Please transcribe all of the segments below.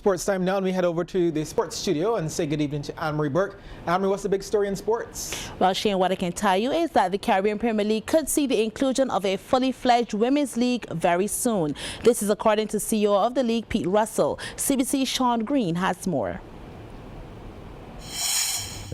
Sports time now, and we head over to the sports studio and say good evening to Anne-Marie Burke. Anne-Marie, what's the big story in sports? Well, Shane, what I can tell you is that the Caribbean Premier League could see the inclusion of a fully fledged women's league very soon. This is according to CEO of the league, Pete Russell. CBC's Sean Green has more.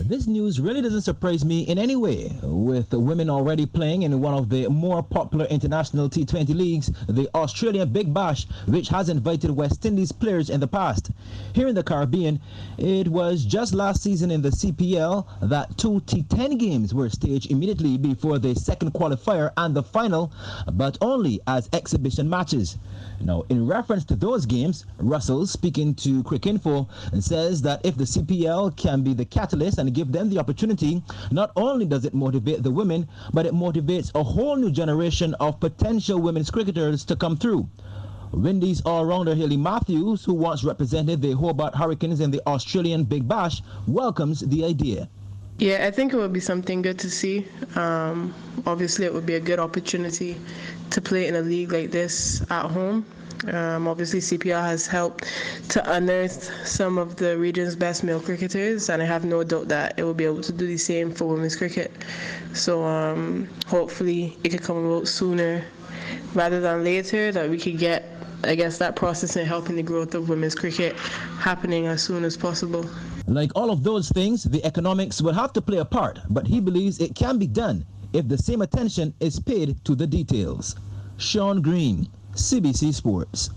This news really doesn't surprise me in any way. With the women already playing in one of the more popular international T20 leagues, the Australian Big Bash, which has invited West Indies players in the past. Here in the Caribbean, it was just last season in the CPL that 2 T10 games were staged immediately before the second qualifier and the final, but only as exhibition matches. Now, in reference to those games, Russell, speaking to Cricinfo, says that if the CPL can be the catalyst and give them the opportunity, not only does it motivate the women, but it motivates a whole new generation of potential women's cricketers to come through. Windies all-rounder Hayley Matthews, who once represented the Hobart Hurricanes in the Australian Big Bash, welcomes the idea. Yeah, I think it would be something good to see. Obviously, it would be a good opportunity to play in a league like this at home. Obviously, CPL has helped to unearth some of the region's best male cricketers, and I have no doubt that it will be able to do the same for women's cricket. So hopefully it could come about sooner rather than later, that we could get, I guess, that process in helping the growth of women's cricket happening as soon as possible. Like all of those things, the economics will have to play a part, but he believes it can be done if the same attention is paid to the details. Sean Green, CBC Sports.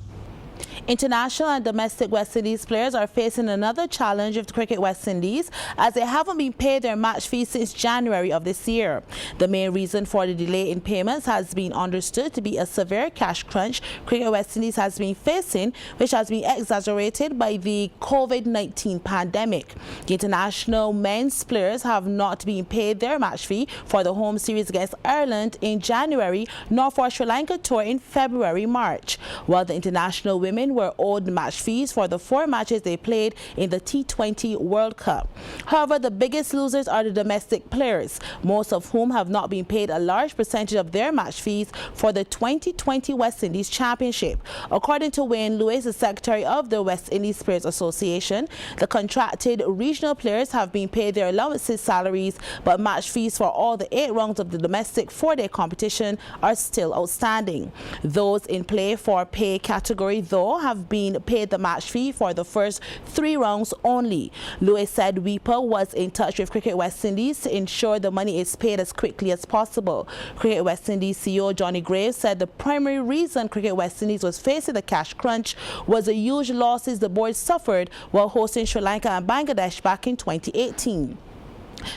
International and domestic West Indies players are facing another challenge with Cricket West Indies, as they haven't been paid their match fees since January of this year. The main reason for the delay in payments has been understood to be a severe cash crunch Cricket West Indies has been facing, which has been exaggerated by the COVID-19 pandemic. The international men's players have not been paid their match fee for the home series against Ireland in January, nor for Sri Lanka tour in February-March, while the international women were owed match fees for the 4 matches they played in the T20 World Cup. However, the biggest losers are the domestic players, most of whom have not been paid a large percentage of their match fees for the 2020 West Indies Championship. According to Wayne Lewis, the secretary of the West Indies Players Association, the contracted regional players have been paid their allowances, salaries, but match fees for all the 8 rounds of the domestic 4-day competition are still outstanding. Those in play for pay category, though, have been paid the match fee for the first 3 rounds only. Lewis said WIPA was in touch with Cricket West Indies to ensure the money is paid as quickly as possible. Cricket West Indies CEO Johnny Graves said the primary reason Cricket West Indies was facing the cash crunch was the huge losses the board suffered while hosting Sri Lanka and Bangladesh back in 2018.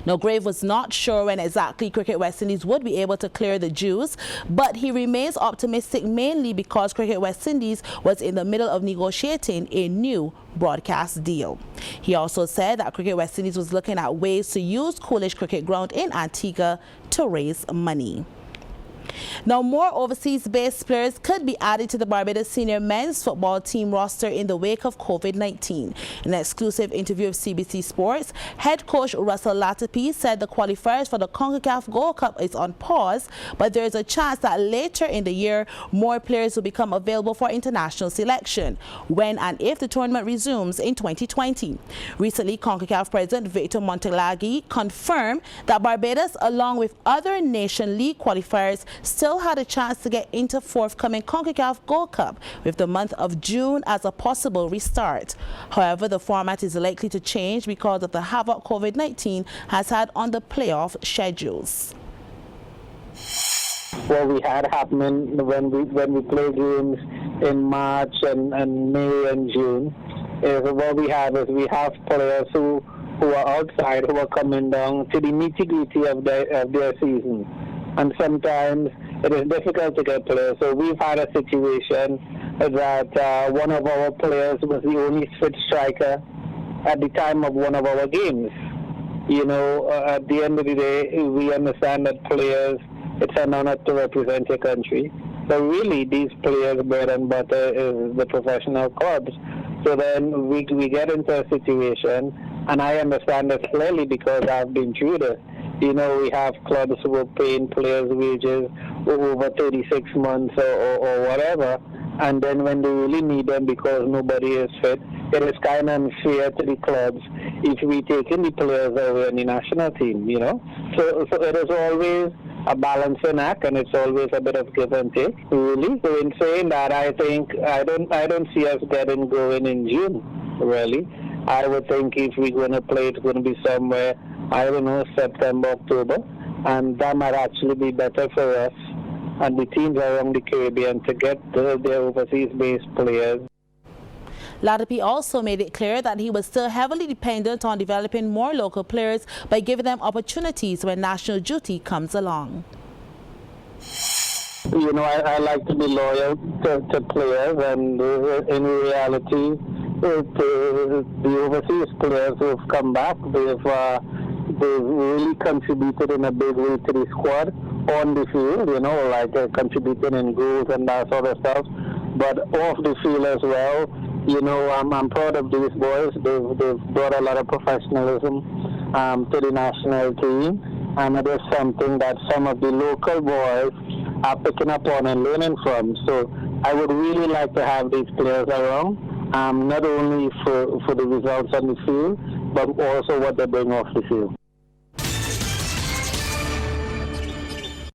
Now, Grave was not sure when exactly Cricket West Indies would be able to clear the dues, but he remains optimistic mainly because Cricket West Indies was in the middle of negotiating a new broadcast deal. He also said that Cricket West Indies was looking at ways to use Coolidge Cricket Ground in Antigua to raise money. Now, more overseas-based players could be added to the Barbados senior men's football team roster in the wake of COVID-19. In an exclusive interview with CBC Sports, head coach Russell Latipi said the qualifiers for the CONCACAF Gold Cup is on pause, but there is a chance that later in the year, more players will become available for international selection when and if the tournament resumes in 2020. Recently, CONCACAF President Victor Montelaghi confirmed that Barbados, along with other Nation League qualifiers, still had a chance to get into forthcoming CONCACAF Gold Cup, with the month of June as a possible restart. However, the format is likely to change because of the havoc COVID-19 has had on the playoff schedules. What we had happening when we play games in March and May and June is what we have players who are outside, who are coming down to the nitty-gritty of their season. And sometimes it is difficult to get players. So we've had a situation that one of our players was the only fit striker at the time of one of our games. You know, at the end of the day, we understand that players, it's an honor to represent your country. But really, these players' bread and butter is the professional clubs. So then we get into a situation, and I understand this clearly because I've been through this. You know, we have clubs who are paying players wages over 36 months or whatever, and then when they really need them because nobody is fit, it is kind of unfair to the clubs if we take in the players away in the national team, you know. So it is always a balancing act, and it's always a bit of give and take, really. So in saying that, I think I don't see us getting going in June, really. I would think if we're going to play, it's going to be somewhere, I don't know, September, October, and that might actually be better for us and the teams around the Caribbean to get their overseas-based players. Ladapi also made it clear that he was still heavily dependent on developing more local players by giving them opportunities when national duty comes along. You know, I like to be loyal to players, and in reality, the overseas players who have come back, they've really contributed in a big way to the squad on the field, you know, like contributing in goals and that sort of stuff. But off the field as well, you know, I'm proud of these boys. They've brought a lot of professionalism to the national team, and it is something that some of the local boys are picking up on and learning from. So I would really like to have these players around, not only for the results on the field, but also what they bring off the field.